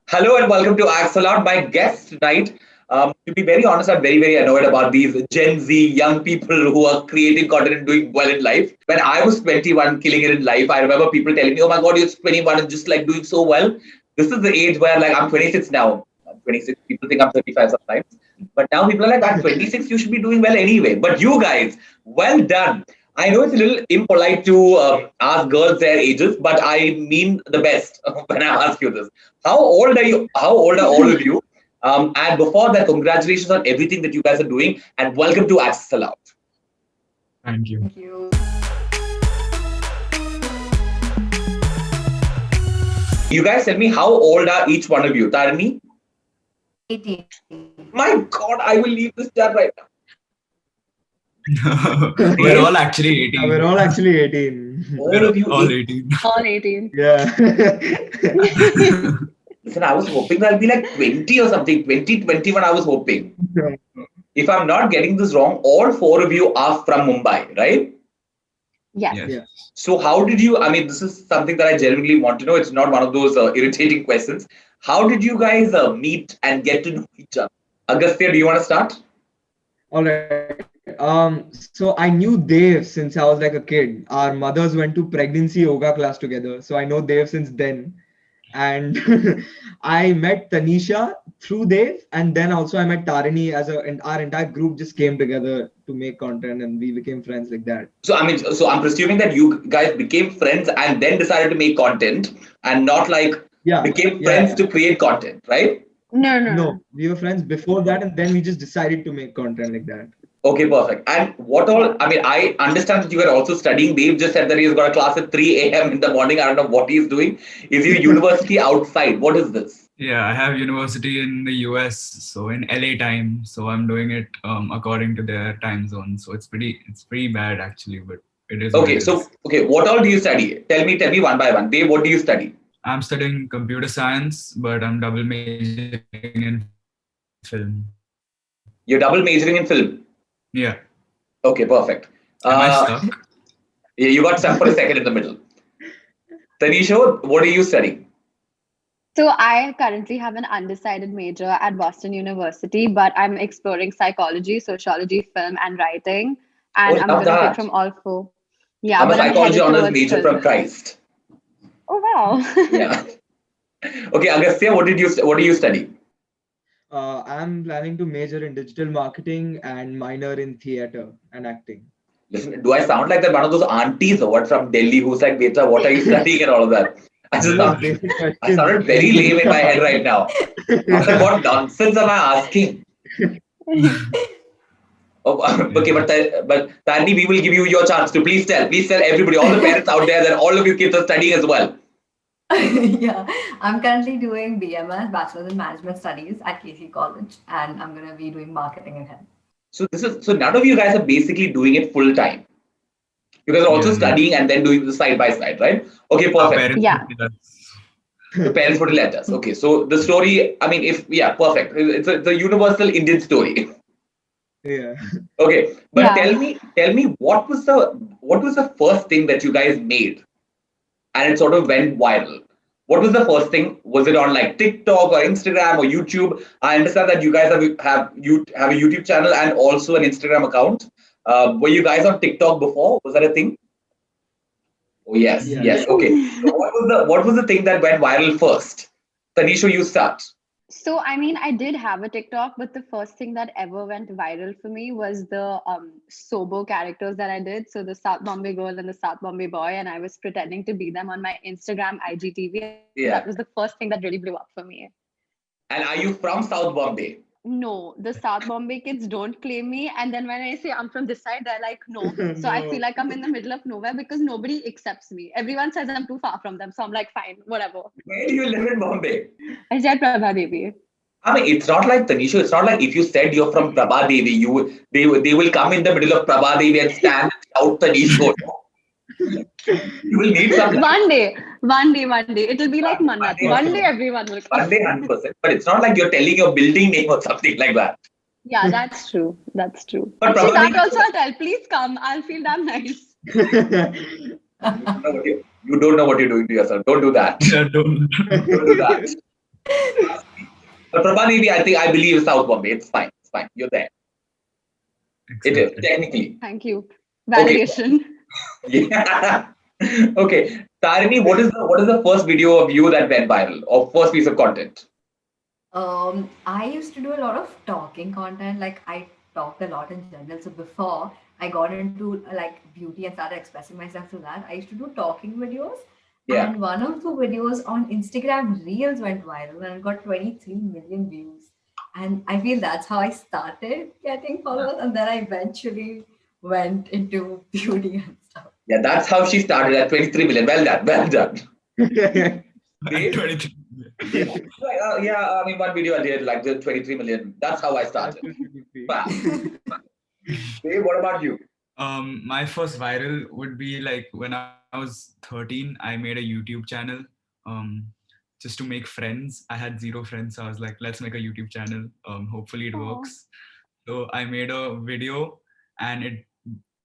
Hello and welcome to Agasthya Shah. My guest tonight, to be very honest, I'm very, very annoyed about these Gen Z young people who are creating content and doing well in life. When I was 21, killing it in life, I remember people telling me, "Oh my God, you're 21 and just like doing so well." This is the age where like I'm 26 now. I'm 26. People think I'm 35 sometimes, but now people are like, "I'm 26. You should be doing well anyway." But you guys, well done. I know it's a little impolite to ask girls their ages, but I mean the best when I ask you this. How old are you? How old are all of you? And before that, congratulations on everything that you guys are doing, and welcome to Access Aloud. Thank you. Thank you. You guys tell me how old are each one of you? Tarini? 18. My God, I will leave this chat right now. We're all actually Yeah, 18. we're all actually 18. All of you. all 18. All 18. Yeah. Listen, I was hoping I'll be like 20 or something. 20, 21, I was hoping. If I'm not getting this wrong, all four of you are from Mumbai, right? Yes. Yes. Yeah. So how did you, I mean, this is something that I genuinely want to know. It's not one of those irritating questions. How did you guys meet and get to know each other? Agasthya, do you want to start? All right. So I knew Dev since I was like a kid. Our mothers went to pregnancy yoga class together. So I know Dev since then. And I met Taneesha through Dev. And then also I met Tarini and our entire group just came together to make content and we became friends like that. So I mean, so I'm presuming that you guys became friends and then decided to make content and not like Yeah. became Yeah. friends to create content, right? No, we were friends before that. And then we just decided to make content like that. Okay, perfect. And what all, I mean, I understand that you are also studying. Dave just said that he's got a class at 3 a.m. in the morning. I don't know what he's doing. Is your university outside? What is this? Yeah, I have university in the US, so in LA time. So I'm doing it according to their time zone. So it's pretty bad actually, but it is what Okay, it so, is. okay, what all do you study? Tell me one by one. Dave, what do you study? I'm studying computer science, but I'm double majoring in film. You're double majoring in film. Yeah. Okay, perfect. Am I stuck? Yeah, you got stuck for a second in the middle. Taneesho, what are you studying? So I currently have an undecided major at Boston University, but I'm exploring psychology, sociology, film, and writing. And Oh, I'm love gonna pick that. from all four. Yeah, I'm a but I'm psychology headed honors towards major from film. Christ. Oh wow. Yeah. Okay, Agastya, what do you study? I'm planning to major in digital marketing and minor in theater and acting. Listen, do I sound like that one of those aunties or what from Delhi who's like, Beta, what are you studying and all of that? Those basic I questions. sounded very lame in my head right now. I was like, what nonsense am I asking? Oh, okay, but Tandy, we will give you your chance to please tell everybody, all the parents out there, that all of you kids are studying as well. Yeah, I'm currently doing BMS, Bachelor's in Management Studies at KC College, and I'm going to be doing marketing again. So none of you guys are basically doing it full time. You guys are also Yeah, no. studying and then doing the side by side, right? Okay, Our perfect. parents Yeah. did us. Your parents would let us. Okay, so the story, I mean, perfect. It's a universal Indian story. Yeah. Okay, but Yeah. tell me what was the first thing that you guys made and it sort of went viral? What was the first thing? Was it on like TikTok or Instagram or YouTube? I understand that you guys have a YouTube channel and also an Instagram account. Were you guys on TikTok before? Was that a thing? Oh yes, Yeah. yes. Okay. So what was the thing that went viral first? Taneesho, you start. So I mean, I did have a TikTok, but the first thing that ever went viral for me was the sobo characters that I did. So the South Bombay girl and the South Bombay boy, and I was pretending to be them on my Instagram IGTV, and that was the Yeah. first thing that really blew up for me. And are you from South Bombay? No, the South Bombay kids don't claim me. And then when I say I'm from this side, they're like, no. So I feel No. like I'm in the middle of nowhere because nobody accepts me. Everyone says I'm too far from them. So I'm like, fine, whatever. Where do you live in Bombay? I said Prabha Devi. I mean, it's not like Tanisha. It's not like if you said you're from Prabha Devi, they will come in the middle of Prabha Devi and stand and shout Tanisho. You will need some One day. It'll be like one Mannat. day One also. day everyone will One come. day, 100%. But it's not like you're telling your building name or something like that. Yeah, that's true. That's true. But Actually, Prabha that Devi, also I'll tell. Please come. I'll feel damn nice. you don't know what you're doing to yourself. Don't do that. Yeah, don't. Don't do that. But Prabha, I believe South Bombay. It's fine. It's fine. You're there. It is Accepted. technically. Thank you. Okay. Validation. Yeah. Okay. Tarini, what is the first video of you that went viral or first piece of content? I used to do a lot of talking content. Like I talked a lot in general. So before I got into like beauty and started expressing myself through that, I used to do talking videos. Yeah. And one of the videos on Instagram Reels went viral and it got 23 million views. And I feel that's how I started getting followers. And then I eventually went into beauty and stuff. Yeah, that's how she started at 23 million. Well done. Well done. At Dave? 23. Yeah. Yeah, I mean, one video I did, like the 23 million. That's how I started. Fast. Dave, what about you? My first viral would be like when I was 13, I made a YouTube channel just to make friends. I had zero friends, so I was like, let's make a YouTube channel. Hopefully it Aw. works. So I made a video and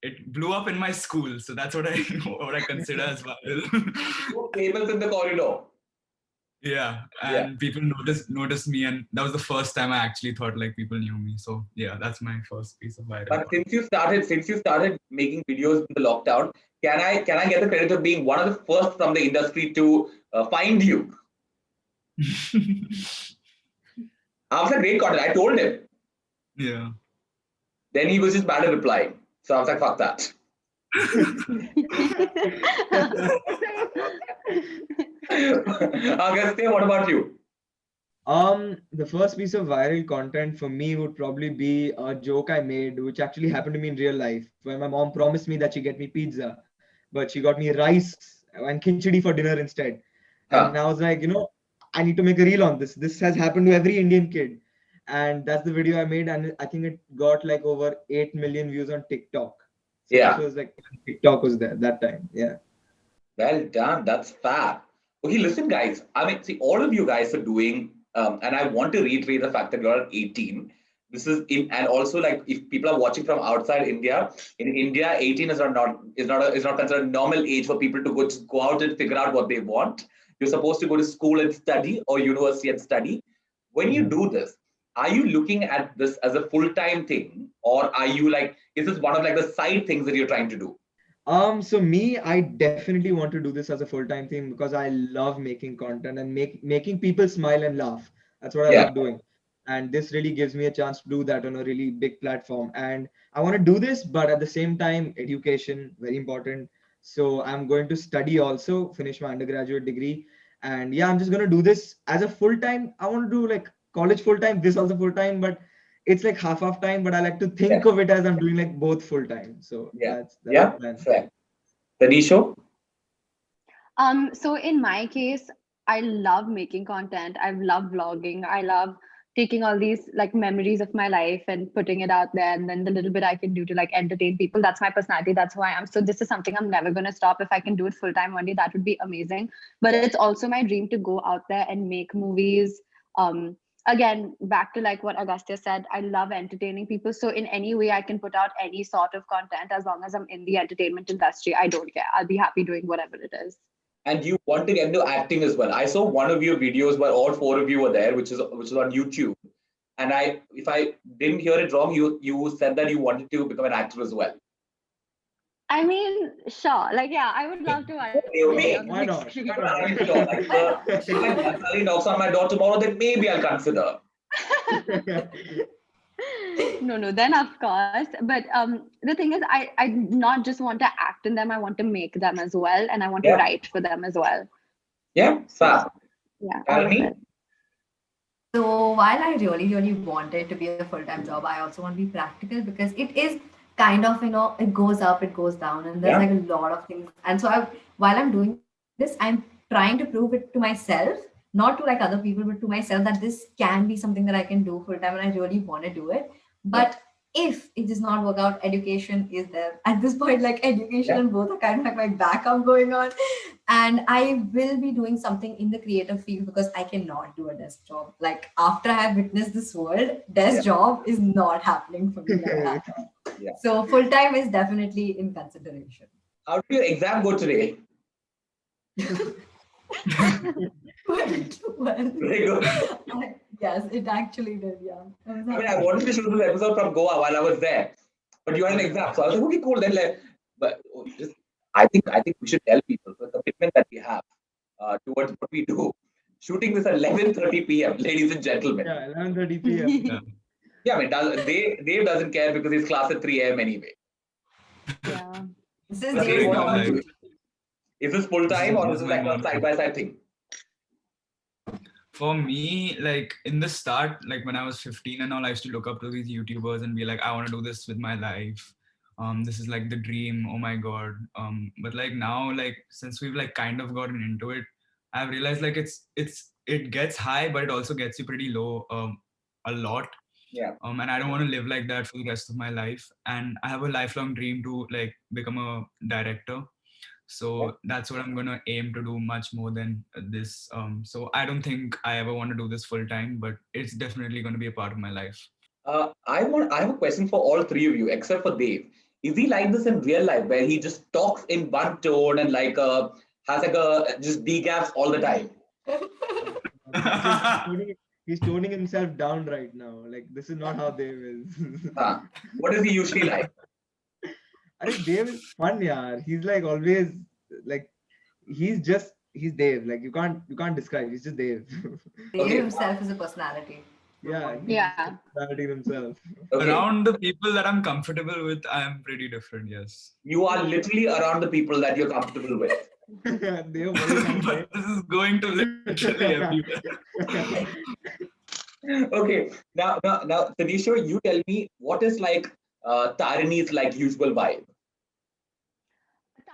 it blew up in my school. So that's what I what I consider as viral. So famous in the corridor. Yeah, Yeah. and people noticed me, and that was the first time I actually thought like people knew me. So yeah, that's my first piece of viral But content. since you started making videos in the lockdown, can I get the credit of being one of the first from the industry to find you? I was like, great content. I told him. Yeah. Then he was just bad at replying. So I was like, fuck that. Agastya, what about you? The first piece of viral content for me would probably be a joke I made, which actually happened to me in real life, where my mom promised me that she get me pizza, but she got me rice and khichdi for dinner instead. And I Huh. was like, I need to make a reel on this. This has happened to every Indian kid. And that's the video I made, and I think it got like over 8 million views on TikTok. So this Yeah. was like TikTok was there that time. Yeah. Well done. That's fab. Okay, listen, guys. I mean, see, all of you guys are doing, and I want to reiterate the fact that you're 18. This is in, and also like if people are watching from outside India, in India, 18 is not considered a normal age for people to just go out and figure out what they want. You're supposed to go to school and study or university and study. When you do this, are you looking at this as a full-time thing, or are you like, is this one of like the side things that you're trying to do? So me, I definitely want to do this as a full-time thing because I love making content and making people smile and laugh. That's what I Yeah. love doing. And this really gives me a chance to do that on a really big platform. And I want to do this, but at the same time, education, very important. So I'm going to study also, finish my undergraduate degree. And yeah, I'm just going to do this as a full-time. I want to do like college full-time, this also full-time, but it's like half time, but I like to think of it as I'm doing like both full-time. So Yeah. that's the Yeah. plan. Fair. Taneesho? So in my case, I love making content. I love vlogging. I love taking all these like memories of my life and putting it out there. And then the little bit I can do to like entertain people. That's my personality. That's who I am. So this is something I'm never going to stop. If I can do it full time one day, that would be amazing. But Yeah. it's also my dream to go out there and make movies. Again, back to like what Agastya said, I love entertaining people. So in any way I can put out any sort of content, as long as I'm in the entertainment industry, I don't care. I'll be happy doing whatever it is. And you want to get into acting as well. I saw one of your videos where all four of you were there, which is on YouTube. And if I didn't hear it wrong, you said that you wanted to become an actor as well. I mean, sure. Like, yeah, I would love to one day be on the Okay. big Why not? screen. Why I not? mean, sure. Like, if my Bhansali knocks on my door tomorrow, then maybe I'll consider. No, then of course. But the thing is, I not just want to act in them. I want to make them as well, and I want to Yeah. write for them as well. Yeah. So Fab. yeah, all of Tarini? it. So while I really, really want it to be a full-time job, I also want to be practical because it is kind of, it goes up, it goes down, and there's Yeah. like a lot of things. And so while I'm doing this, I'm trying to prove it to myself, not to like other people, but to myself that this can be something that I can do full-time and I really want to do it. Yeah. But if it does not work out, education is there. At this point, like education Yeah. and both are kind of like my backup going on, and I will be doing something in the creative field because I cannot do a desk job. Like after I have witnessed this world, desk Yeah. job is not happening for me like that. Yeah. So full time is definitely in consideration. How did your exam go today? Went well. Very good. Yes, it actually did. Yeah. I was I mean, happy. I wanted to shoot this episode from Goa while I was there, but you had an exam, so I was like, okay, cool. Then, like, but just I think we should tell people the commitment that we have towards what we do. Shooting this at 11:30 p.m., ladies and gentlemen. Yeah, 11:30 p.m. Yeah. Yeah, I mean, Dave doesn't care because he's class at 3 a.m. anyway. Yeah. This is Okay, Dave's what about about normal. you? you? Is this full This time or this is is this my like a normal. side by side thing? For me, like in the start, like when I was 15 and all, I used to look up to these YouTubers and be like, I want to do this with my life. This is like the dream. Oh my God. But like now, like since we've like kind of gotten into it, I've realized like it gets high, but it also gets you pretty low, a lot. Yeah. And I don't want to live like that for the rest of my life. And I have a lifelong dream to like become a director. So that's what I'm gonna aim to do much more than this. So I don't think I ever want to do this full time, but it's definitely going to be a part of my life. I have a question for all three of you, except for Dave. Is he like this in real life, where he just talks in one tone and like has like a just degaps all the time? He's toning himself down right now. Like, this is not how Dave is. What is he usually like? I think Dave is fun, yeah. He's like always like he's Dave. Like you can't describe. He's just Dave. Dave Okay. himself is a personality. Yeah, he's Yeah. personality himself. Okay, Around the people that I'm comfortable with, I am pretty different. Yes. you are literally around the people that you're comfortable with. Dave, what are you trying to say? But this is going to literally everywhere. Okay, now, Taneesho, you tell me what is like Tarini's like usual vibe.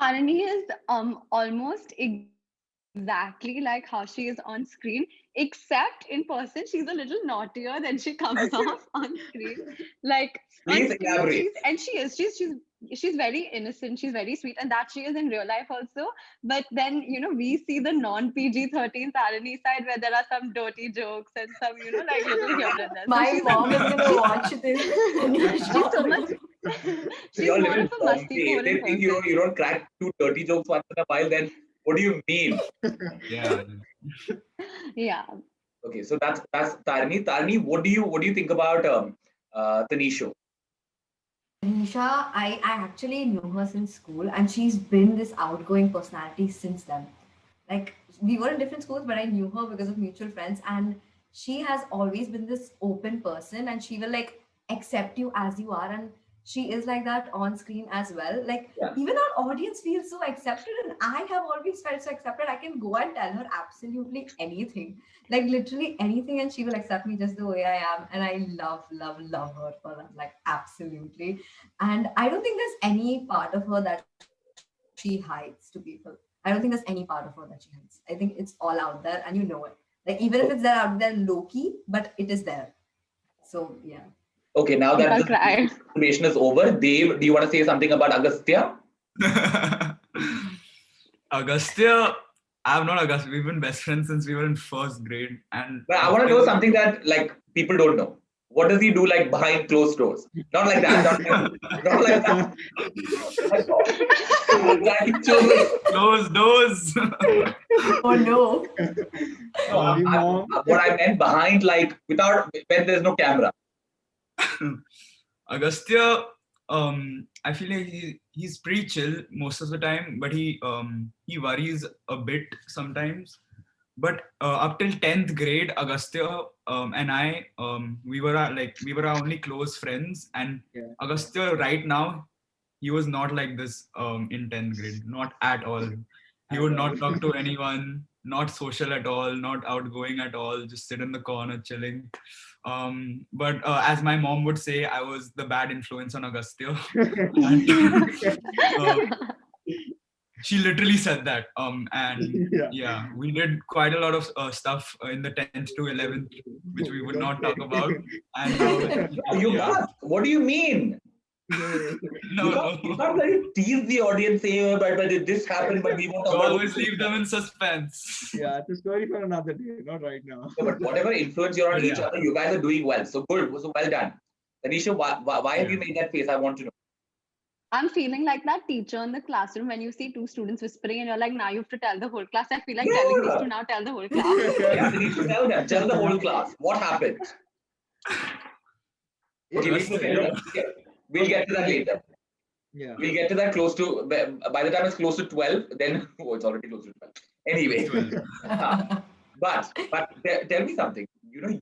Tarini is almost exactly like how she is on screen, except in person she's a little naughtier than she comes off on screen. Like on Please screen, elaborate. she's very innocent, she's very sweet, and that she is in real life also. But then we see the non-PG-13 Tarini side where there are some dirty jokes and some like little here and there. So My she's mom is gonna watch this. she's so much. She's You're more little of a musty zombie. If core they in think person. you don't crack two dirty jokes once in a while, then what do you mean? Yeah. Yeah. Okay, so that's Tarini. Tarini, what do you think about Taneesho? Nisha, I actually knew her since school, and she's been this outgoing personality since then. Like, we were in different schools, but I knew her because of mutual friends, and she has always been this open person, and she will like accept you as you are, and she is like that on screen as well. Like, Yeah. even our audience feels so accepted, and I have always felt so accepted. I can go and tell her absolutely anything, like literally anything, and she will accept me just the way I am, and I love her for that, like absolutely. And I don't think there's any part of her that she hides to people. I don't think there's any part of her that she hides. I think it's all out there and you know it. Like even if it's there out there low key, but it is there. So yeah. Okay, now Make that her this cry. information is over, Dave, do you want to say something about Agastya? Agastya, I've known Agastya. We've been best friends since we were in first grade, and But I want to know something that like people don't know. What does he do like behind closed doors? Not like that. Not like that. Dragging children. Close doors. Oh no. Sorry, mom. What I meant behind, like without when there's no camera. Agastya, I feel like he's pretty chill most of the time, but he worries a bit sometimes. But up till 10th grade, Agastya and I, we were our only close friends. And Yeah. Agastya right now, he was not like this in 10th grade, not at all. He would not talk to anyone, not social at all, not outgoing at all, just sit in the corner chilling. But as my mom would say, I was the bad influence on Agastya. And, she literally said that. And yeah, we did quite a lot of stuff in the 10th to 11th, which we would not talk about. And now, You yeah. must. What do you mean? No. You can't like tease the audience saying, but did this happen? But we won't talk You about always leave them in suspense. Yeah, it's a story for another day, not right now. No, but whatever influence you're on But each yeah. other, you guys are doing well. So good. So well done. Tanisha, why have you made that face? I want to know. I'm feeling like that teacher in the classroom when you see two students whispering and you're like, now you have to tell the whole class. I feel like telling these two Yeah. now, tell the whole class. Yeah, they need to tell them, tell the whole class what happened. Okay, Trust the you. we'll get to that later. Yeah. We'll get to that close to, by the time it's close to 12, then, oh, it's already close to 12. It's Anyway, 12. tell me something.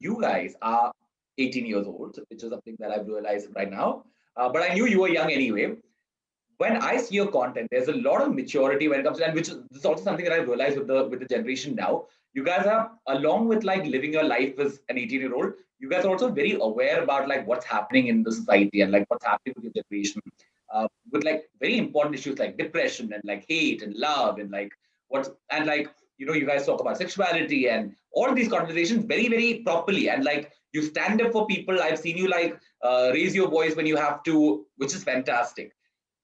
You guys are 18 years old, which is something that I've realized right now. But I knew you were young anyway. When I see your content, there's a lot of maturity when it comes to, and which is also something that I realized with the generation now. You guys are, along with like living your life as an 18-year-old, you guys are also very aware about like what's happening in the society and like what's happening with your generation, with like very important issues like depression and like hate and love and like what's and like you guys talk about sexuality and all these conversations very very properly, and like you stand up for people. I've seen you like raise your voice when you have to, which is fantastic.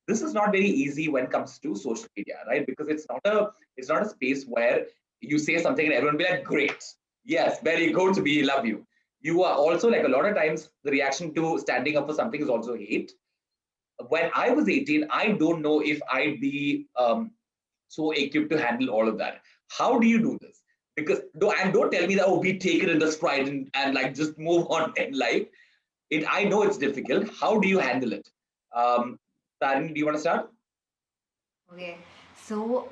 This is not very easy when it comes to social media, right? Because it's not a space where you say something and everyone will be like, great, yes, very good, we love you. You are also like a lot of times the reaction to standing up for something is also hate. When I was 18, I don't know if I'd be so equipped to handle all of that. How do you do this? Because don't tell me that, oh, we take it in the stride and like just move on in life. I know it's difficult. How do you handle it? Tarini, do you want to start? Okay, so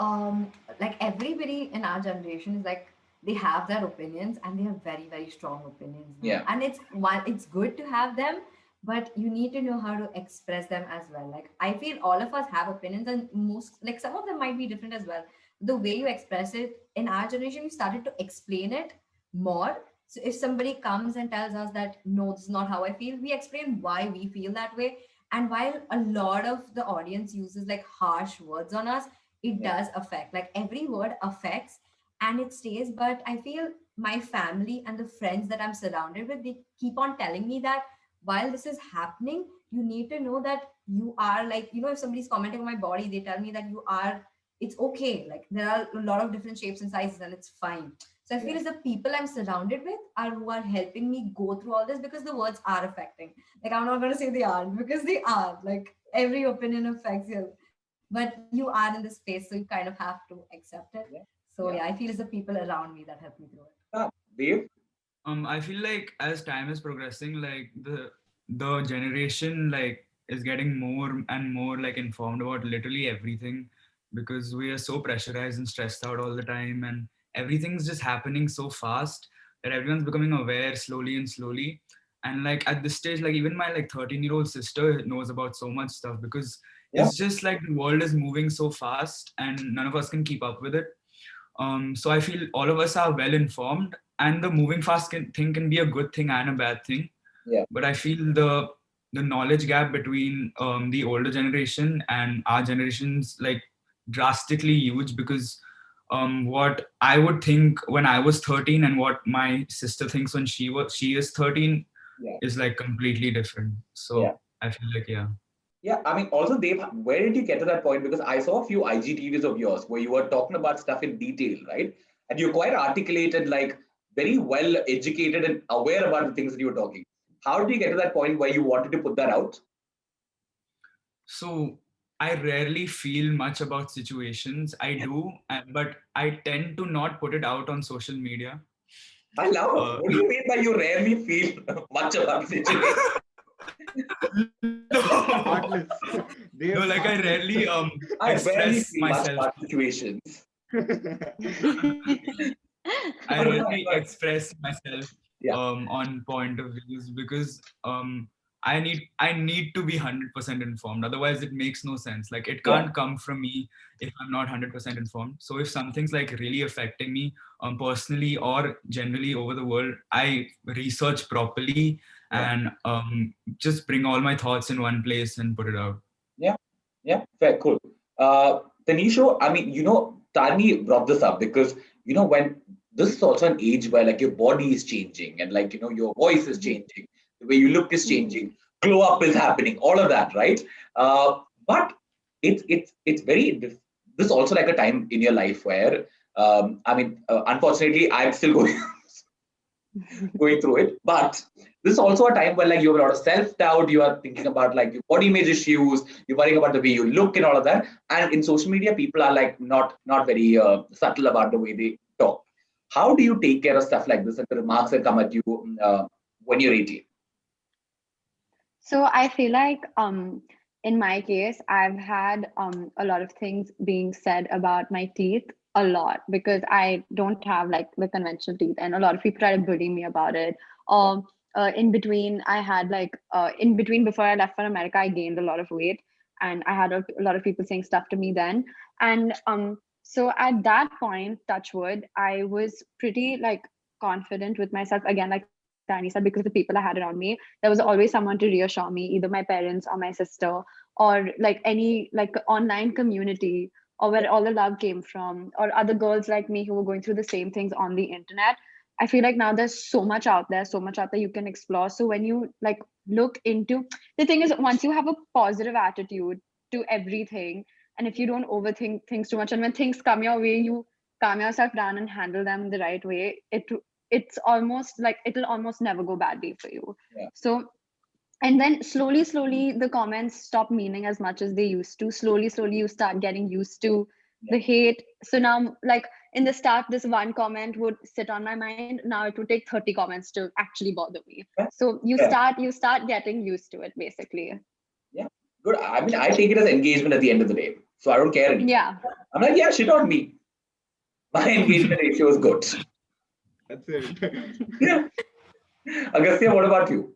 like everybody in our generation is like they have their opinions and they have very very strong opinions now, Yeah. and it's good to have them, but you need to know how to express them as well. Like I feel all of us have opinions, and most like some of them might be different as well. The way you express it in our generation, we started to explain it more. So if somebody comes and tells us that no, this is not how I feel, we explain why we feel that way. And while a lot of the audience uses like harsh words on us, it Yeah. does affect. Like every word affects and it stays. But I feel my family and the friends that I'm surrounded with, they keep on telling me that while this is happening, you need to know that you are like, if somebody's commenting on my body, they tell me that it's okay. Like there are a lot of different shapes and sizes and it's fine. So I feel Yeah. as the people I'm surrounded with are who are helping me go through all this, because the words are affecting. Like I'm not gonna say they aren't, because they are. Like every opinion affects you, but you are in the space, so you kind of have to accept it. Yeah. So yeah, I Yeah. feel it's the people around me that help me through it. Dave? I feel like as time is progressing, like the generation like is getting more and more like informed about literally everything, because we are so pressurized and stressed out all the time, and everything's just happening so fast that everyone's becoming aware slowly and slowly. And like at this stage, like even my like 13-year-old sister knows about so much stuff, because Yeah. it's just like the world is moving so fast and none of us can keep up with it. So I feel all of us are well informed, and the moving fast thing can be a good thing and a bad thing. Yeah. But I feel the knowledge gap between the older generation and our generation's like drastically huge, because what I would think when I was 13 and what my sister thinks when she is 13 Yeah. is like completely different. Yeah. So I feel like yeah. Yeah. I mean, also, Dave, where did you get to that point? Because I saw a few IGTVs of yours where you were talking about stuff in detail, right? And you're quite articulated, like very well educated and aware about the things that you were talking. How did you get to that point where you wanted to put that out? So I rarely feel much about situations. I do, but I tend to not put it out on social media. I love. Uh, What do you mean by you rarely feel much about the situation? no, Heartless. They no, have like I heartless. rarely I rarely express feel much myself. about situations. I But go ahead, rarely go ahead. express myself Yeah. on point of views, because I need to be 100% informed. Otherwise, it makes no sense. Like it Yeah. can't come from me if I'm not 100% informed. So if something's like really affecting me personally or generally over the world, I research properly Yeah. and just bring all my thoughts in one place and put it out. Yeah. Yeah. Fair. Cool. Taneesho, I mean, Tani brought this up because, when this is also an age where like your body is changing and like, your voice is changing, the way you look is changing, glow up is happening, all of that, right? But it's this is also like a time in your life where, I mean, unfortunately, I'm still going. going through it. But this is also a time when like you have a lot of self-doubt, you are thinking about like your body image issues, you're worrying about the way you look and all of that. And in social media, people are like not very subtle about the way they talk. How do you take care of stuff like this and the remarks that come at you when you're 18? So I feel like in my case, I've had a lot of things being said about my teeth a lot because I don't have like the conventional teeth, and a lot of people try to bully me about it. Um, in between, I had like in between before I left for America, I gained a lot of weight, and I had a lot of people saying stuff to me then. And so at that point, touch wood, I was pretty like confident with myself again, like Tani said, because of the people I had around me. There was always someone to reassure me, either my parents or my sister, or like any like online community, or where all the love came from, or other girls like me who were going through the same things on the internet. I feel like now there's so much out there, so much out there you can explore. So when you like look into, the thing is, once you have a positive attitude to everything, and if you don't overthink things too much, and when things come your way, you calm yourself down and handle them the right way, it's almost like it'll almost never go badly for you. Yeah. So, and then slowly the comments stop meaning as much as they used to. Slowly you start getting used to Yeah. the hate. So now, like in the start, this one comment would sit on my mind. Now it would take 30 comments to actually bother me. Yeah. So Yeah. you start getting used to it basically. Yeah. Good. I mean, I take it as engagement at the end of the day. So I don't care anymore. Yeah. I'm like, yeah, shit on me. My engagement ratio is good. That's it. Yeah. Agastya, what about you?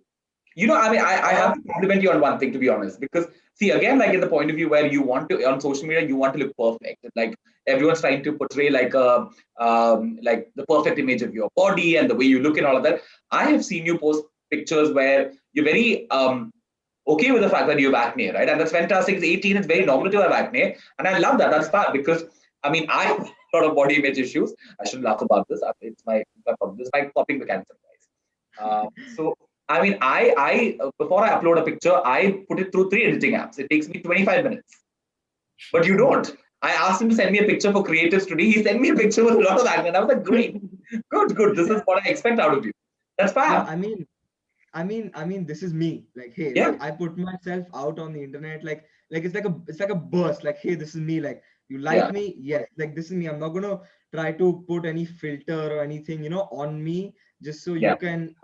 I mean, I have to compliment you on one thing, to be honest, because see, again, like in the point of view where you want to, on social media, you want to look perfect. Like everyone's trying to portray like the perfect image of your body and the way you look and all of that. I have seen you post pictures where you're very okay with the fact that you have acne, right? And that's fantastic. It's 18, it's very normal to have acne. And I love that. That's fine because I mean, I have a lot of body image issues. I shouldn't laugh about this. It's my problem. This is my popping mechanism, guys. So I mean, I before I upload a picture, I put it through 3 editing apps. It takes me 25 minutes, but you don't. I asked him to send me a picture for creatives today. He sent me a picture with a lot of acne, and I was like, great, good. This is what I expect out of you. That's Yeah, fab. I mean, this is me. Like, hey, Yeah, like I put myself out on the internet. Like it's like a burst. Like, hey, this is me. Like, you like yeah, me? Yes. Like, this is me. I'm not gonna try to put any filter or anything, on me, just so you yeah, can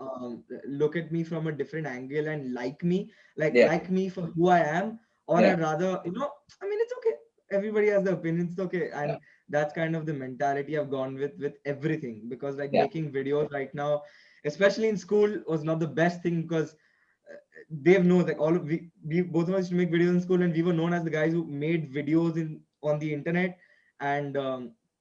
look at me from a different angle and like me, like yeah, like me for who I am. Or yeah, I'd rather, I mean, it's okay. Everybody has their opinions. It's okay, yeah, and that's kind of the mentality I've gone with everything, because like yeah, making videos right now, especially in school, was not the best thing, because they've known, like all of we both of us used to make videos in school, and we were known as the guys who made videos on the internet. And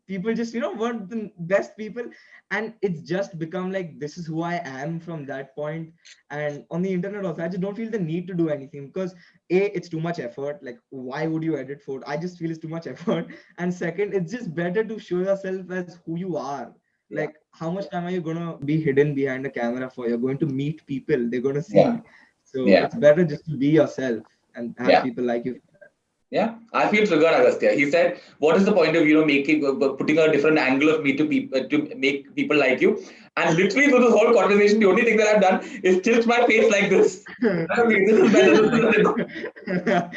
people just weren't the best people, and it's just become like, this is who I am from that point. And on the internet also, I just don't feel the need to do anything, because it's too much effort. Like, why would you edit photo? I just feel it's too much effort. And second, it's just better to show yourself as who you are. yeah, Like, how much time are you gonna be hidden behind a camera for? You're going to meet people, they're gonna yeah, see. So yeah, it's better just to be yourself and have yeah. people like you. Yeah, I feel triggered, Agastya. He said, "What is the point of making putting a different angle of me to people to make people like you?" And literally through this whole conversation, the only thing that I've done is tilt my face like this. Okay, this is better. This is better.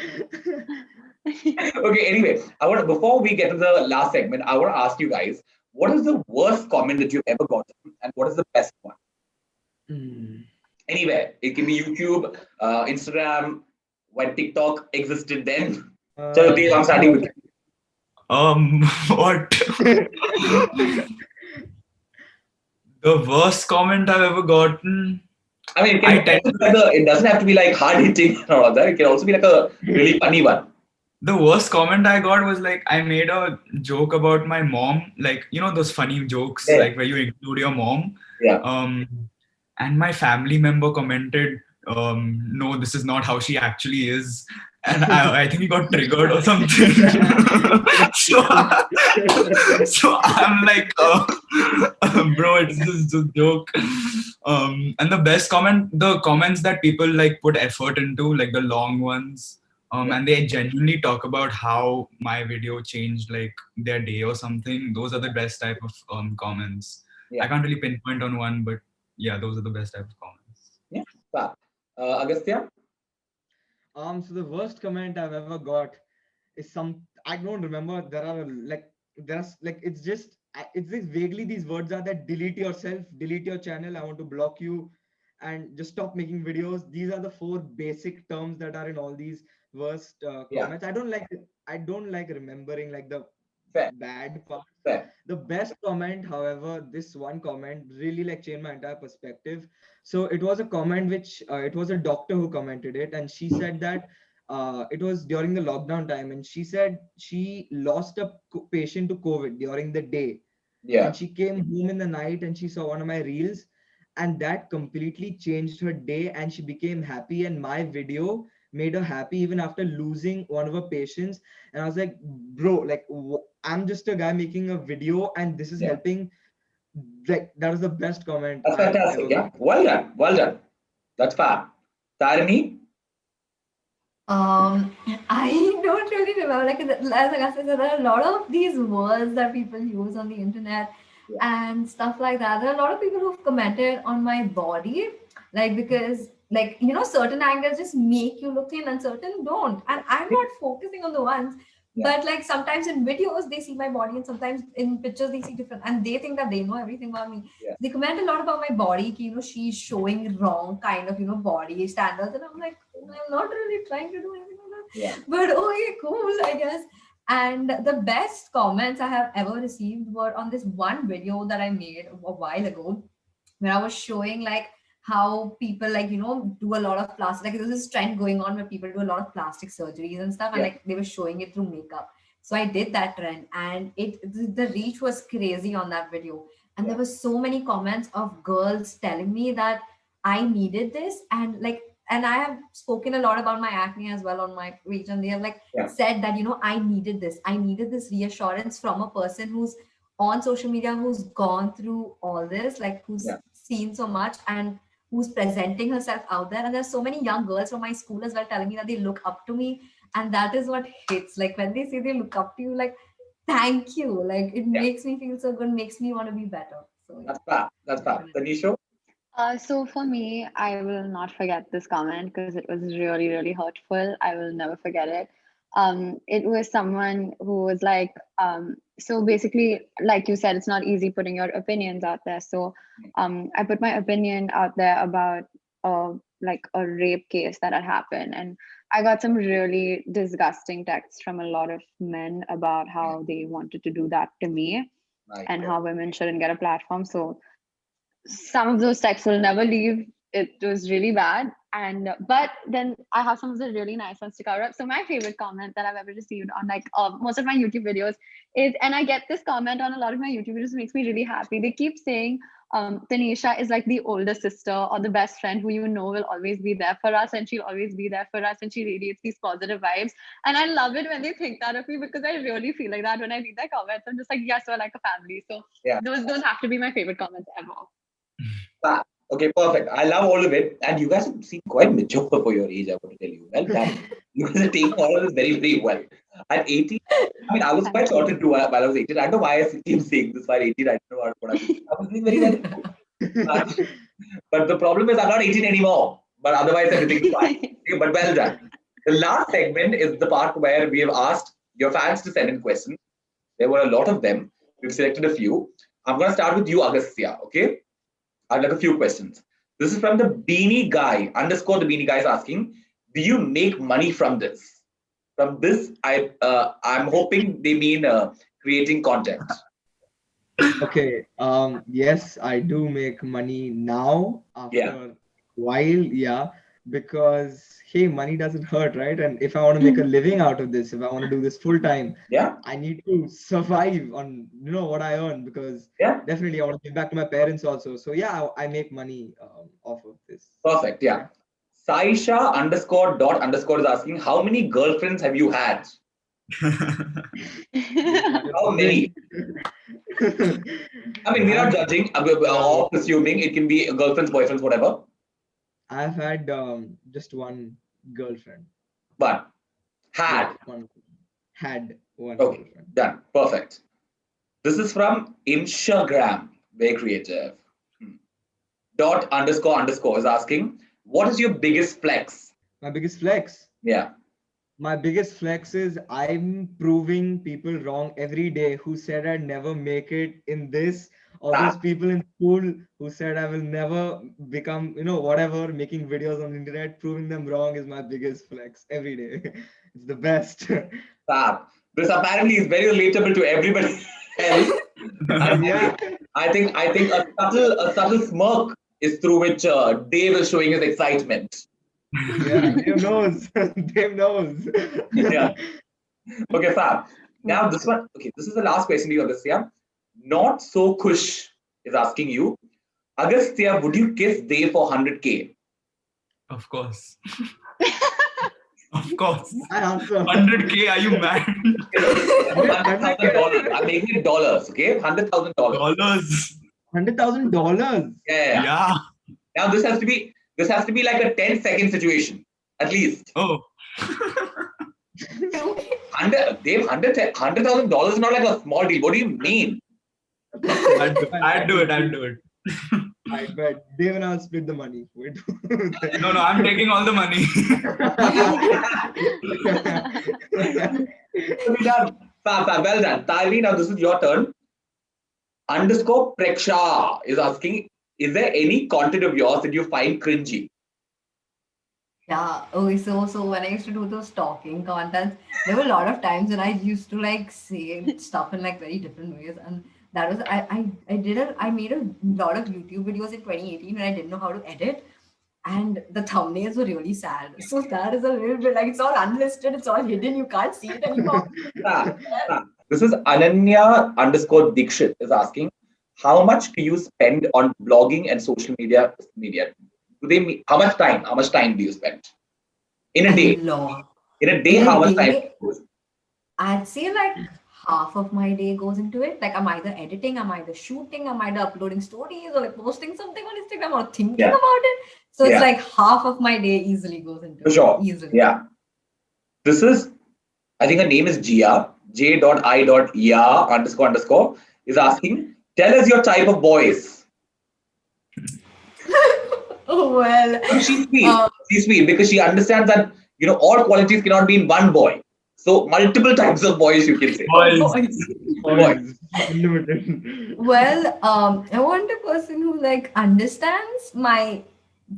Okay. Anyway, I want before we get to the last segment, I want to ask you guys, what is the worst comment that you've ever gotten, and what is the best one? Mm. Anywhere. It can be YouTube, Instagram, when TikTok existed then. So, Uh, Dave, I'm starting with you. What? The worst comment I've ever gotten. I mean, I tend to like it doesn't have to be like hard hitting and all of that. It can also be like a really funny one. the worst comment I got was like I made a joke about my mom, like those funny jokes Yeah, like where you include your mom. yeah, Um, and my family member commented, "No, this is not how she actually is." And I think he got triggered or something. so, so I'm like, bro, it's just a joke. And the best the comments that people like put effort into, like the long ones, yeah, and they genuinely talk about how my video changed like their day or something. Those are the best type of comments. I yeah. can't really pinpoint on one, but yeah, those are the best type of comments. Yeah. Wow. Agastya? So the worst comment I've ever got is some, I don't remember. There are like, there's like, it's just vaguely these words are that delete yourself, delete your channel, I want to block you, and just stop making videos. These are the four basic terms that are in all these worst Yeah. comments. I don't like remembering like the Fair. bad part. Fair. The best comment, however, this one comment really like changed my entire perspective. So it was a comment which it was a doctor who commented it, and she said that it was during the lockdown time, and she said she lost a patient to COVID during the day, and Yeah. she came home in the night and she saw one of my reels, and that completely changed her day, and she became happy, and my video made her happy even after losing one of her patients. And I was like, bro, like I'm just a guy making a video and this is Yeah. helping. Like that was the best comment That's I've fantastic. ever Yeah. got. Well done. Well done. That's fab. Tarini? Um, I don't really remember. Like as I said, there are a lot of these words that people use on the internet Yeah. and stuff like that. There are a lot of people who've commented on my body, like because like certain angles just make you look thin and certain don't. And I'm not focusing on the ones, Yeah. but like sometimes in videos they see my body and sometimes in pictures they see different, and they think that they know everything about me. Yeah. They comment a lot about my body, she's showing wrong kind of body standards, and I'm like, I'm not really trying to do anything like Yeah. that. But okay, cool, I guess. And the best comments I have ever received were on this one video that I made a while ago, where I was showing like how people like do a lot of plastic. Like there's this trend going on where people do a lot of plastic surgeries and stuff, and Yeah. like they were showing it through makeup. So I did that trend, and the reach was crazy on that video. And Yeah. there were so many comments of girls telling me that I needed this, and like, and I have spoken a lot about my acne as well on my page, and they have like Yeah. said that I needed this. I needed this reassurance from a person who's on social media, who's gone through all this, like who's Yeah. seen so much and who's presenting herself out there. And there's so many young girls from my school as well telling me that they look up to me, and that is what hits. Like when they say they look up to you, like thank you. Like it Yeah. makes me feel so good, makes me want to be better. So yeah, That's fab. That's fab. definitely. Taneesho? So for me, I will not forget this comment because it was really, really hurtful. I will never forget it. It was someone who was like, so basically, like you said, it's not easy putting your opinions out there. So I put my opinion out there about like a rape case that had happened, and I got some really disgusting texts from a lot of men about how they wanted to do that to me My and God. how women shouldn't get a platform. So some of those texts will never leave. It was really bad. And but then I have some of the really nice ones to cover up. So my favorite comment that I've ever received on like most of my YouTube videos is, and I get this comment on a lot of my YouTube videos, makes me really happy. They keep saying Tanisha is like the older sister or the best friend who will always be there for us, and she'll always be there for us, and she radiates these positive vibes. And I love it when they think that of me because I really feel like that when I read their comments. I'm just like, yes, we're like a family. So Yeah. those have to be my favorite comments ever. Fab. Okay, perfect. I love all of it. And you guys seem quite mature for your age, I want to tell you. Well done. You guys are taking all of this very, very well. At 18, I mean, I was quite Thank you. sorted too while I was 18. I don't know why I keep saying this while 18. I don't know what I was doing. I was doing very well. But, but the problem is I'm not 18 anymore. But otherwise, everything is fine. Okay, but well done. The last segment is the part where we have asked your fans to send in questions. There were a lot of them. We've selected a few. I'm going to start with you, Agasthya. Okay. I'd like a few questions. This is from the Beanie Guy underscore. The Beanie Guy is asking, do you make money from this? From this, I'm hoping they mean creating content. Okay. Yes, I do make money now after Yeah. a while, yeah, because hey, money doesn't hurt, right? And if I want to make a living out of this, if I want to do this full time, Yeah. I need to survive on what I earn, because Yeah. definitely I want to give back to my parents also. So yeah, I make money off of this. Perfect. Yeah. Saisha underscore dot underscore is asking, how many girlfriends have you had? How many? I mean, we're not I've judging yeah, or presuming. It can be girlfriends, boyfriends, whatever. I've had just one girlfriend. But Yeah, had. one had one Okay. girlfriend. Done. Perfect. This is from Instagram. Very creative. Hmm. dot underscore underscore is asking, what is your biggest flex? My biggest flex. Yeah. My biggest flex is I'm proving people wrong every day who said I'd never make it in this, or those Ah, people in school who said I will never become, whatever, making videos on the internet, proving them wrong is my biggest flex every day. It's the best. ah. This apparently is very relatable to everybody else. Yeah, I think a subtle smirk is through which Dave is showing his excitement. yeah, Dave knows. Dave knows. Yeah. Okay, Fab. Now this one. Okay, this is the last question to you, Agastya. Not so kush is asking you, Agastya, would you kiss Dave for 100K? Of course. Of course. I answer. 100K, are you mad? $100,000. I'm making it dollars. Okay, $100,000. Dollars. $100,000. Yeah. Yeah. Now this has to be like a 10-second situation, at least. Oh. Dave, $100,000 is not like a small deal. What do you mean? I'd do it. I'd do it. I bet Dave and I'll split the money. Wait. No, I'm taking all the money. We're done. Fab, fab, well done. Tarini, now this is your turn. Underscore Preksha is asking, is there any content of yours that you find cringy? Yeah. Okay. So when I used to do those talking contents, there were a lot of times when I used to like say stuff in like very different ways, and that was I made a lot of YouTube videos in 2018 when I didn't know how to edit, and the thumbnails were really sad. So that is a little bit like it's all unlisted, it's all hidden, you can't see it anymore. Ah, ah. This is Ananya underscore Dikshit is asking, how much do you spend on blogging and social media? How much time? How much time do you spend in a A day? lot. In a day, In how a much time? day, I'd say like half of my day goes into it. Like I'm either editing, I'm either shooting, I'm either uploading stories or like posting something on Instagram or thinking Yeah, about it. So it's yeah, like half of my day easily goes into for it. sure. Easily. Yeah. This is, I think her name is Gia, J.I.Ya underscore underscore is asking, tell us your type of boys. Oh well. And she's sweet. Um, She's sweet because she understands that, all qualities cannot be in one boy. So multiple types of boys, you can say. Boys. boys. Boys. Boys. Unlimited. Well, I want a person who like understands my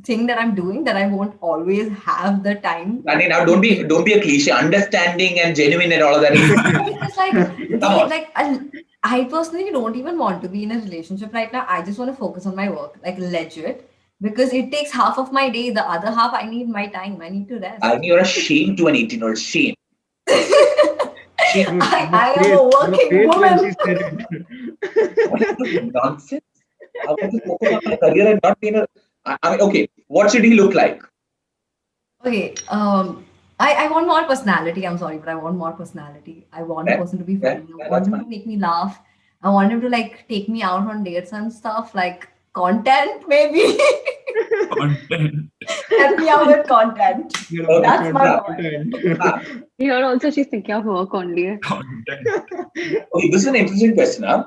thing that I'm doing, that I won't always have the time I mean, now to don't be a cliche. Understanding and genuine and all of that is because like come they on. like I personally don't even want to be in a relationship right now. I just want to focus on my work, like legit, because it takes half of my day. The other half, I need my time. I need to I rest. mean, you're a shame to an 18-year-old. Shame. Shame. Dude, I am a your working face when woman. she said it. What is this nonsense? I want to focus on my career and not be in a. I mean, okay, what should he look like? Okay, I want more personality. I'm sorry, but I want more personality. I want a Fair, person to be fair, funny. I fair, want that's him to fine. make me laugh. I want him to like take me out on dates and stuff, like content maybe. Content. Help me out with content. Okay, That's my fab, boy. fab. Here also, she's thinking of work only. Content. Okay, this is an interesting question. Huh?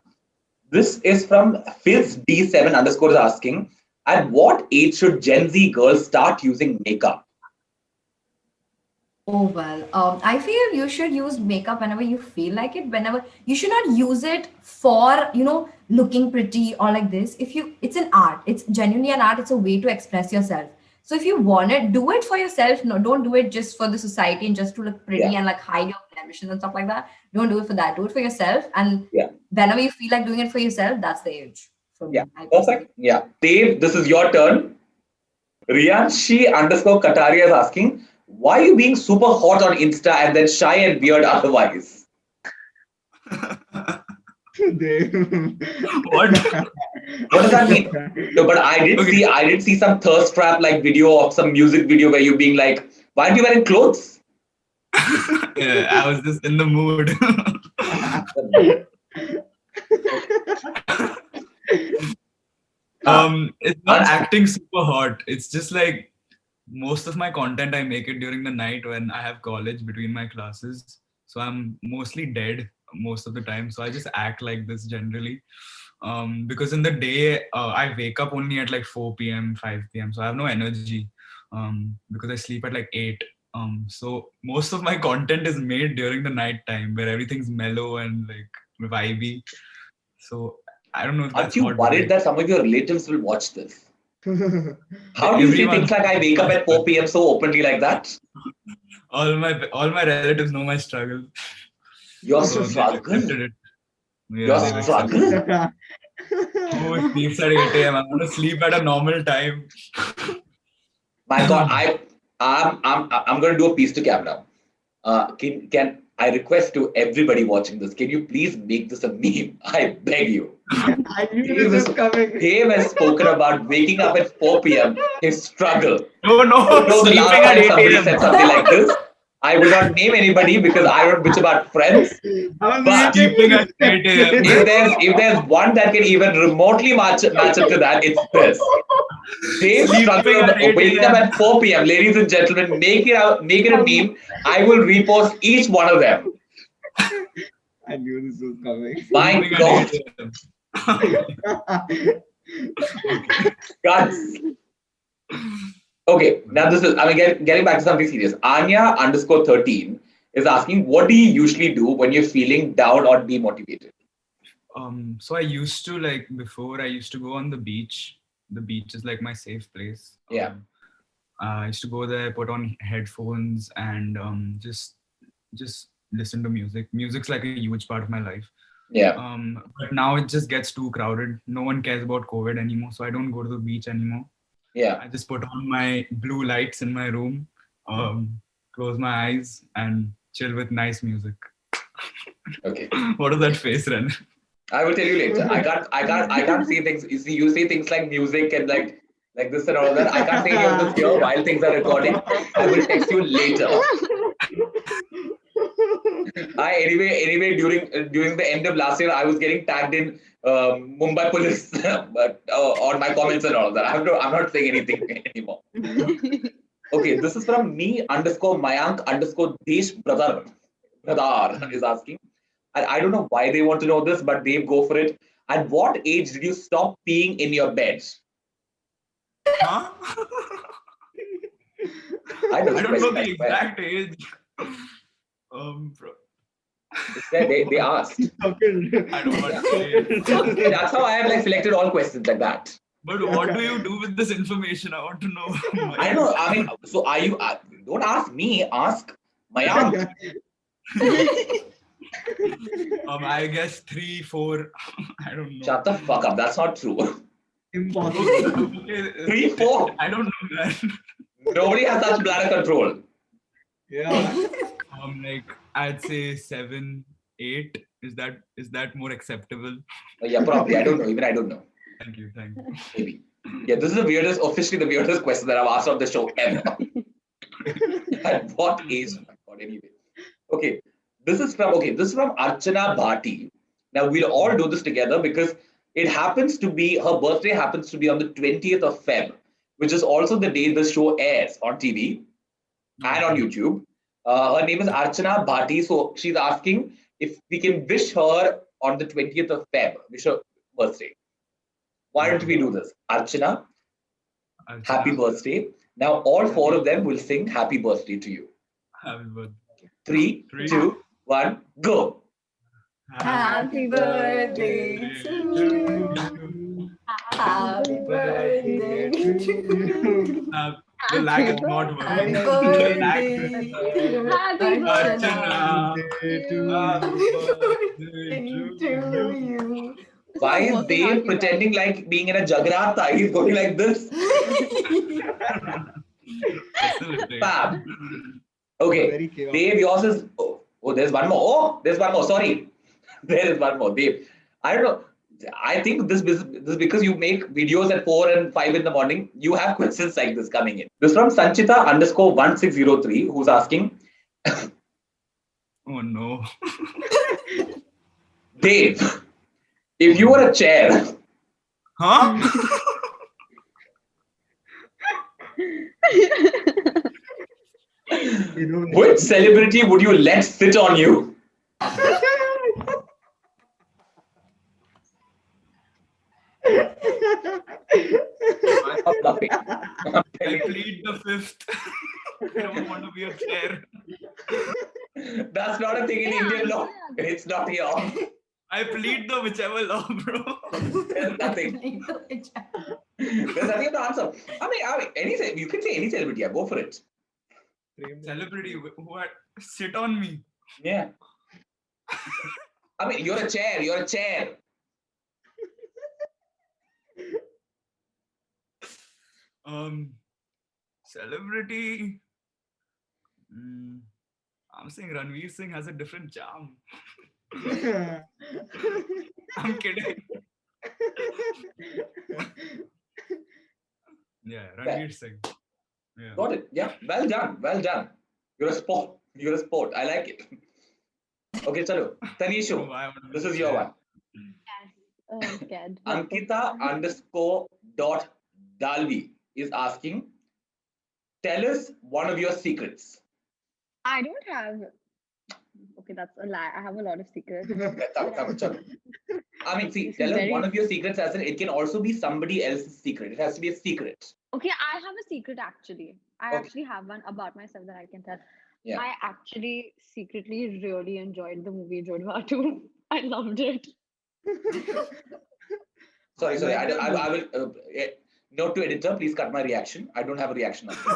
This is from Fizz D7 underscore is asking, at what age should Gen Z girls start using makeup? Oh well, I feel you should use makeup whenever you feel like it. Whenever you should not use it for looking pretty or like this. If you, it's an art. It's genuinely an art. It's a way to express yourself. So if you want it, do it for yourself. No, don't do it just for the society and just to look Yeah, pretty and like hide your blemishes and stuff like that. Don't do it for that. Do it for yourself. And yeah, whenever you feel like doing it for yourself, that's the age for yeah. me. I personally. Perfect. Yeah. Dave, this is your turn. Riyanshi underscore Kataria is asking, why are you being super hot on Insta and then shy and weird otherwise? Dave. What? What does that mean? No, but Okay. I did see some thirst trap like video of some music video where you being like, why aren't you wearing clothes? Yeah, I was just in the mood. It's not Answer. acting super hot. It's just like most of my content I make it during the night when I have college between my classes. So I'm mostly dead most of the time. So I just act like this generally. Because in the day I wake up only at like 4 p.m., 5 p.m. So I have no energy because I sleep at like 8. So most of my content is made during the night time where everything's mellow and like vibey. So I don't know if Aren't that's you hot, but worried like that some of your relatives will watch this? How do you say everyone, things like I wake up at 4 p.m. so openly like that? all my relatives know my struggle, Your so they've struggle? accepted it. Yeah, Your they've accepted struggle? it. Who sleeps at 8 a.m.? I'm gonna sleep at a normal time. My God, I'm going to do a piece to camera. Can I request to everybody watching this? Can you please make this a meme? I beg you. I knew Dave, this was coming. Dave has spoken about waking up at 4 p.m. His struggle. No, You know, the last sleeping at time 8 somebody a.m. said something like this, I will not name anybody because I don't bitch about friends. I was But waiting Sleeping to at 8 a.m. if there's one that can even remotely match up to that, it's this. Dave Sleeping struggled at 8 waking up a.m. at 4 p.m. Ladies and gentlemen, make it a meme. I will repost each one of them. I knew this was coming. My Sleeping at God, 8 a.m. guts. Okay, now this is, I mean, getting back to something serious. Anya underscore 13 is asking, what do you usually do when you're feeling down or demotivated? So I used to like before I used to go on the beach. The beach is like my safe place. Yeah. I used to go there, put on headphones, and just listen to music. Music's like a huge part of my life. Yeah. But now it just gets too crowded. No one cares about COVID anymore, so I don't go to the beach anymore. Yeah. I just put on my blue lights in my room, close my eyes, and chill with nice music. Okay. What is that face, Ren? I will tell you later. I can't see things. You see things like music and like this and all that. I can't say any of this here while things are recording. I will text you later. Anyway during the end of last year, I was getting tagged in Mumbai police but on my comments and all of that. I'm not saying anything anymore. Okay, this is from me underscore Mayank underscore Desh brother is asking. I don't know why they want to know this, but they go for it. At what age did you stop peeing in your bed? Huh? I know I this don't know question, I the swear. exact age. Bro, It's there, they asked. I don't want to say it. See, that's how I have like selected all questions like that. But what do you do with this information? I want to know. I don't know. I mean, so are you? Don't ask me. Ask Mayank. I guess 3, 4. I don't know. Shut the fuck up. That's not true. Impossible. Okay, 3, 4. I don't know that. Nobody has such bladder control. Yeah. Like I'd say 7, 8. Is that more acceptable? Yeah, probably. I don't know. Even I don't know. Thank you. Maybe. Yeah, this is officially the weirdest question that I've asked on the show ever. At what age? Oh my God, anyway. Okay. This is from Archana Bhati. Now we'll all do this together because her birthday happens to be on the 20th of Feb, which is also the day the show airs on TV and on YouTube. Her name is Archana Bhati. So she's asking if we can wish her on the 20th of Feb, wish her birthday. Why don't we do this? Archana, happy birthday. Now all 4 of them will sing happy birthday to you. Happy birthday. 3, 2, 1, go. Happy birthday to you. Happy birthday to you. The lag is not Happy working. birthday, dear Happy Archana. Birthday To you. It's Why not is working out, Dave you guys. pretending like being in a Jagrata? He's going like this. Fab. Okay, Very chaotic. Dave, yours is. Oh, there's one more. Oh, there's one more. Sorry. There is one more. Dave, I don't know. I think this is because you make videos at 4 and 5 in the morning. You have questions like this coming in. This is from Sanchita underscore 1603, who's asking, Oh no. Dave, if you were a chair, Huh? which celebrity would you let sit on you? I'm I telling you. plead the fifth. I don't want to be a chair. That's not a thing in Yeah, Indian law. answer it. It's not here. I plead the whichever law, bro. There's nothing. There's nothing to answer. You can say any celebrity. Yeah, go for it. Celebrity who had sit on me. Yeah. You're a chair. You're a chair. Celebrity. Mm, I'm saying Ranveer Singh has a different charm. I'm kidding. Yeah, Ranveer Singh. Yeah. Got it. Yeah. Well done. Well done. You're a sport. You're a sport. I like it. Okay, chalo. Taneesho, No, I want to be this a is your chair. one. Yes. Oh, I'm scared. Let's go. Ankita_Dalvi is asking, tell us one of your secrets. I don't have. Okay, that's a lie. I have a lot of secrets. Chalo. See, This is tell us one very. of your secrets, as in it can also be somebody else's secret. It has to be a secret. Okay, I have a secret actually. I Okay. actually have one about myself that I can tell. Yeah. I actually secretly really enjoyed the movie Jodhwa 2. I loved it. Sorry. like that I movie. will. Note to editor, please cut my reaction. I don't have a reaction on this.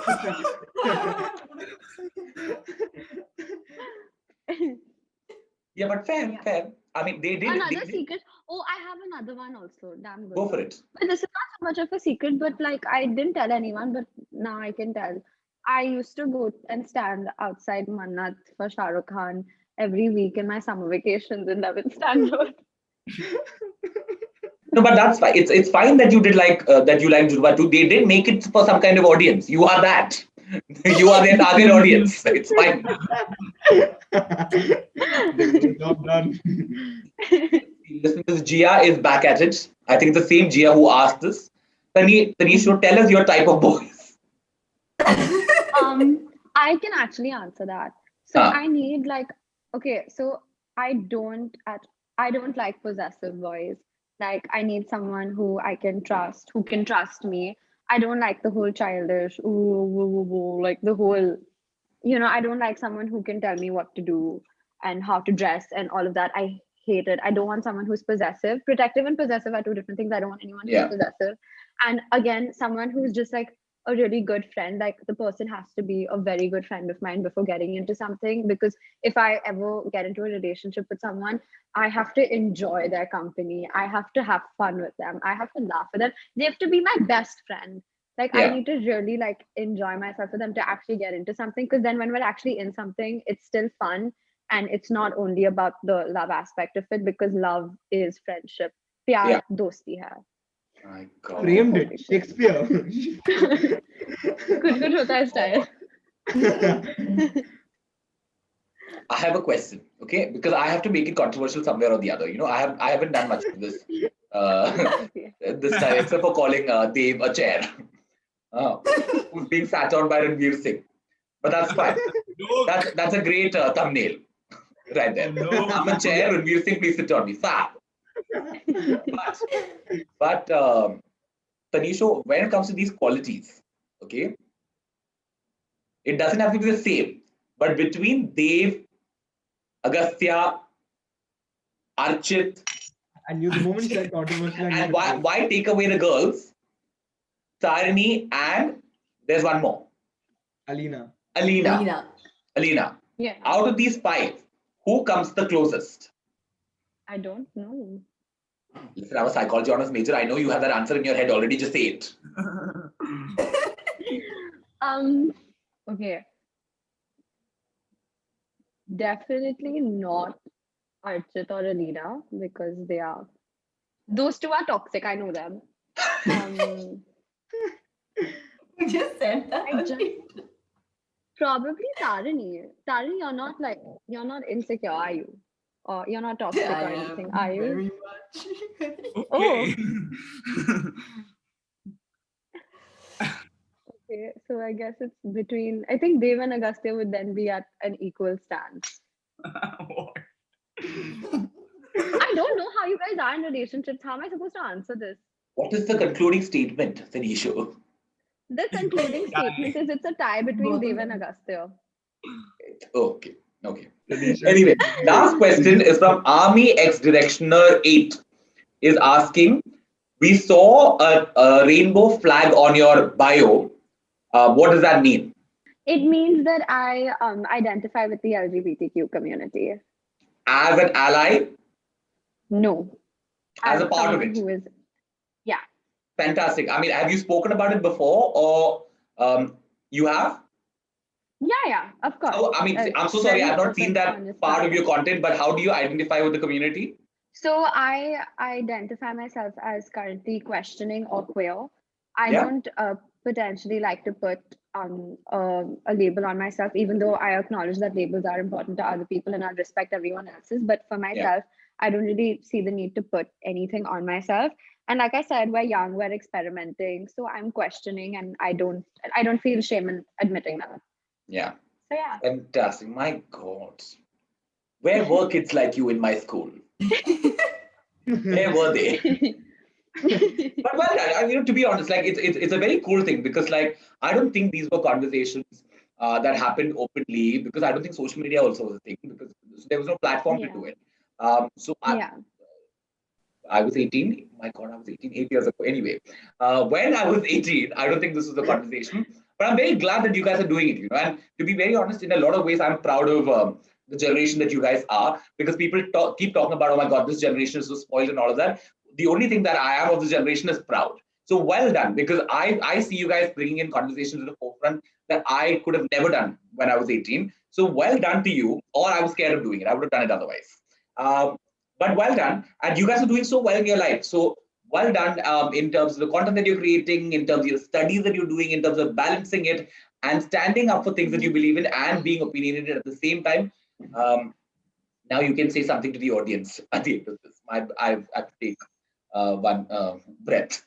Yeah, but fair, Yeah. fair. They did. Another secret. Oh, I have another one also. Damn good Go for one. it. But this is not so much of a secret, but like I didn't tell anyone, but now I can tell. I used to go and stand outside Mannat for Shah Rukh Khan every week in my summer vacations in 11th standard. No, but that's fine. It's fine that you did that you like Jurva too. They did make it for some kind of audience. You are that. You are their target audience. It's fine. They got the job done. Listen, this Gia is back at it. I think it's the same Gia who asked this. Taneesho, tell us your type of boys. I can actually answer that. So Ah, I need like okay, so I don't at I don't like possessive boys. Like I need someone who I can trust, who can trust me. I don't like the whole childish, ooh, woo, woo, woo, like the whole, I don't like someone who can tell me what to do and how to dress and all of that. I hate it. I don't want someone who's possessive. Protective and possessive are two different things. I don't want anyone who's yeah, possessive. And again, someone who's just like a really good friend. Like the person has to be a very good friend of mine before getting into something. Because if I ever get into a relationship with someone, I have to enjoy their company. I have to have fun with them. I have to laugh with them. They have to be my best friend. Like I yeah, need to really like enjoy myself with them to actually get into something, because then when we're actually in something it's still fun, and it's not only about the love aspect of it, because love is friendship. yeah. Pyar dosti hai. My Okay, God. Framed holy it. shit. Shakespeare. Kuch kuch hota hai style. I have a question, okay? Because I have to make it controversial somewhere or the other. I haven't done much of this Okay. this time, except for calling Dave a chair, who's being sat on by Ranveer Singh. But that's fine. Joke. That's a great thumbnail right there. No. I'm a chair, Ranveer Singh, please sit on me. Fab. But Taneesho, when it comes to these qualities, okay, it doesn't have to be the same. But between Dev, Agastya, Archit, I knew the moment you said controversial, I knew and it was. why take away the girls, Tarini, and there's one more, Alina. Alina. Alina. Alina. Yeah, Out of these five, who comes the closest? I don't know. Listen, I'm a psychology honors major. I know you have that answer in your head already. Just say it. Um. Okay. Definitely not Archit or Alina, because those two are toxic. I know them. Um. You just said that. I just Probably Tarini. Tarini, you're not insecure, are you? Or you're not toxic I or anything, am are you? very much. Oh, Okay. okay. So I guess it's between. I think Dev and Agastya would then be at an equal stance. What? I don't know how you guys are in relationships. How am I supposed to answer this? What is the concluding statement, Tanisho? The concluding statement is it's a tie between Both of Dev and them. Agastya. Okay. Okay. Tanisha is Anyway, thinking last question is from Army Ex Directioner 8 is asking, we saw a rainbow flag on your bio. What does that mean? It means that I identify with the LGBTQ community. As an ally, No, as as a part of someone it. who is, yeah, Fantastic. I mean, have you spoken about it before or you have? yeah, of course. I mean, I'm so sorry, Very I've not seen open, that honest part of your manner. content, but how do you identify with the community? So I identify myself as currently questioning or queer. I Yeah. don't potentially like to put a label on myself, even though I acknowledge that labels are important to other people and I respect everyone else's. But for Yeah. myself, I don't really see the need to put anything on myself. And like I said, we're young, we're experimenting, so I'm questioning, and I don't feel shame in admitting that. Yeah. So yeah. Fantastic. My God. Where were kids like you in my school? Where were they? But well, to be honest, like it's a very cool thing because like I don't think these were conversations that happened openly because I don't think social media also was a thing because there was no platform to Yeah. do it. So Yeah. I was 18. My God, I was 18 8 years ago. Anyway, when I was 18, I don't think this was a conversation, but I'm very glad that you guys are doing it. And to be very honest, in a lot of ways, I'm proud of the generation that you guys are because people keep talking about, oh my God, this generation is so spoiled and all of that. The only thing that I am of this generation is proud. So well done because I see you guys bringing in conversations to the forefront that I could have never done when I was 18. So well done to you, or I was scared of doing it. I would have done it otherwise. Um, but well done, and you guys are doing so well in your life. So well done in terms of the content that you're creating, in terms of your studies that you're doing, in terms of balancing it and standing up for things that you believe in and being opinionated at the same time. Um, now you can say something to the audience at the end of this. I have to take one breath.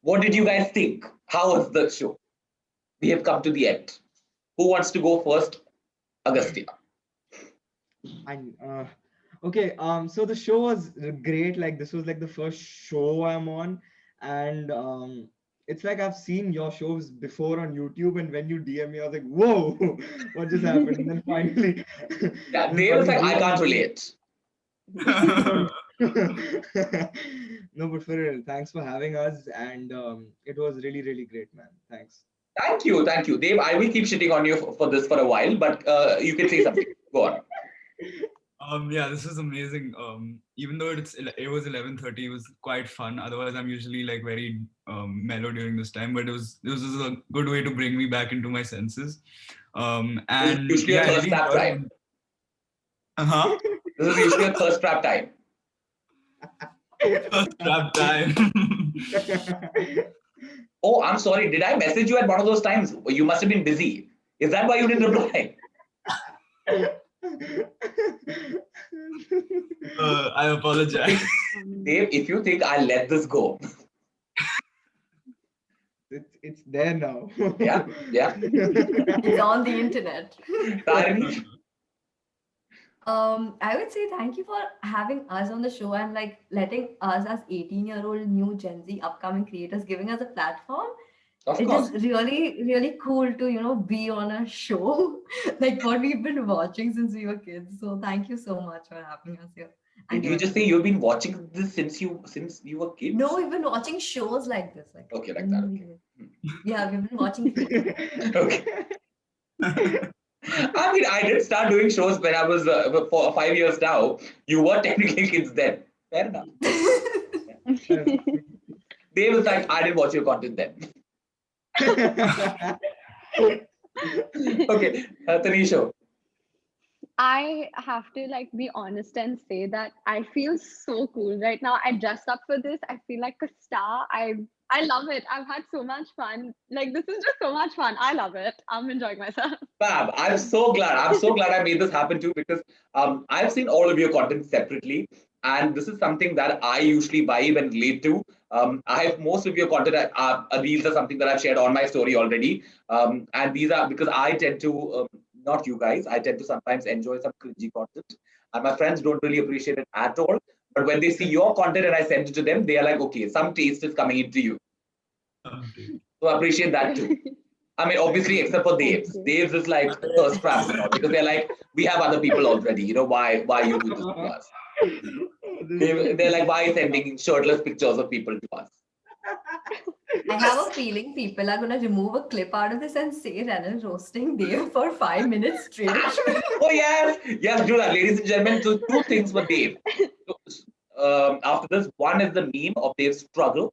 What did you guys think? How was the show? We have come to the end. Who wants to go first? Agastya. And okay, so the show was great. Like this was like the first show I'm on, and it's like I've seen your shows before on YouTube, and when you DM me, I was like, whoa, what just happened? And then finally, Yeah, then they was finally like, I Dave can't was like, relate. no, no, but for real, thanks for having us, and it was really, really great, man. Thanks. Thank you, Dave. I will keep shitting on you for this for a while, but you can say something. Go on. Yeah, this was amazing. Even though it was 11:30, it was quite fun. Otherwise, I'm usually like very mellow during this time, but this was a good way to bring me back into my senses. This is And usually a yeah, I thirst really trap enjoyed time. it. Uh-huh. This is usually a thirst trap time. First trap time. Oh, I'm sorry. Did I message you at one of those times? You must have been busy. Is that why you didn't reply? I apologize. Dave, if you think I'll let this go, It's there now. yeah, yeah. It's on the internet. Tarini, I would say thank you for having us on the show and like letting us as 18-year-old new Gen Z upcoming creators giving us a platform. of It is course. really, really cool to, be on a show like what we've been watching since we were kids. So thank you so much for having us here and Did you giving just us say a you've platform. been watching this since you were No, kids? we've been watching shows like this. Like Okay, like that. when Okay. yeah, we've been watching Freaks. Okay. I mean, I did start doing shows when I was for 5 years now. You were technically kids then. Fair enough. Fair enough. Dave was like, I didn't watch your content then. Okay, Taneesho. I have to like be honest and say that I feel so cool right now. I dressed up for this. I feel like a star. I love it. I've had so much fun. Like this is just so much fun. I love it. I'm enjoying myself. Fab, I'm so glad. I'm so glad I made this happen too because I've seen all of your content separately, and this is something that I usually vibe and relate to. I have most of your content reels are something that I've shared on my story already, and these are because I tend to not you guys. I tend to sometimes enjoy some cringy content, and my friends don't really appreciate it at all. But when they see your content and I send it to them, they are like, okay, some taste is coming into you. So I appreciate that too. I mean, obviously, except for Thank Dave's. you. Dave's is like thirst traps and all because they're like, we have other people already. Why you do this to us? They're like, why sending shirtless pictures of people to us? I have a feeling people are gonna remove a clip out of this and say Renan roasting Dave for 5 minutes straight. Oh yes, do that, ladies and gentlemen. So two things for Dave. So, after this, one is the meme of Dave's struggle.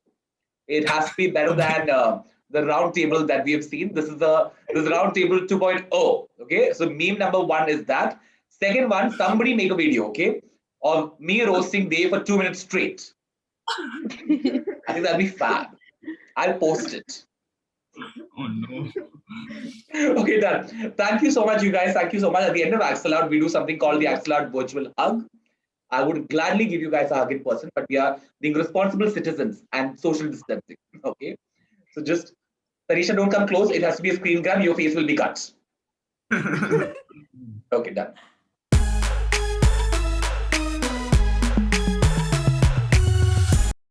It has to be better than the round table that we have seen. This is round table 2.0. Okay, so meme number one is that. Second one, somebody make a video, okay, of me roasting Dave for 2 minutes straight. I think that'll be fab. I'll post it. Oh no. Okay, done. Thank you so much, you guys. Thank you so much. At the end of Axel Out, we do something called the Axel Out virtual hug. I would gladly give you guys a hug in person, but we are being responsible citizens and social distancing. Okay. So just, Tanisha, don't come close. It has to be a screen grab. Your face will be cut. Okay, done.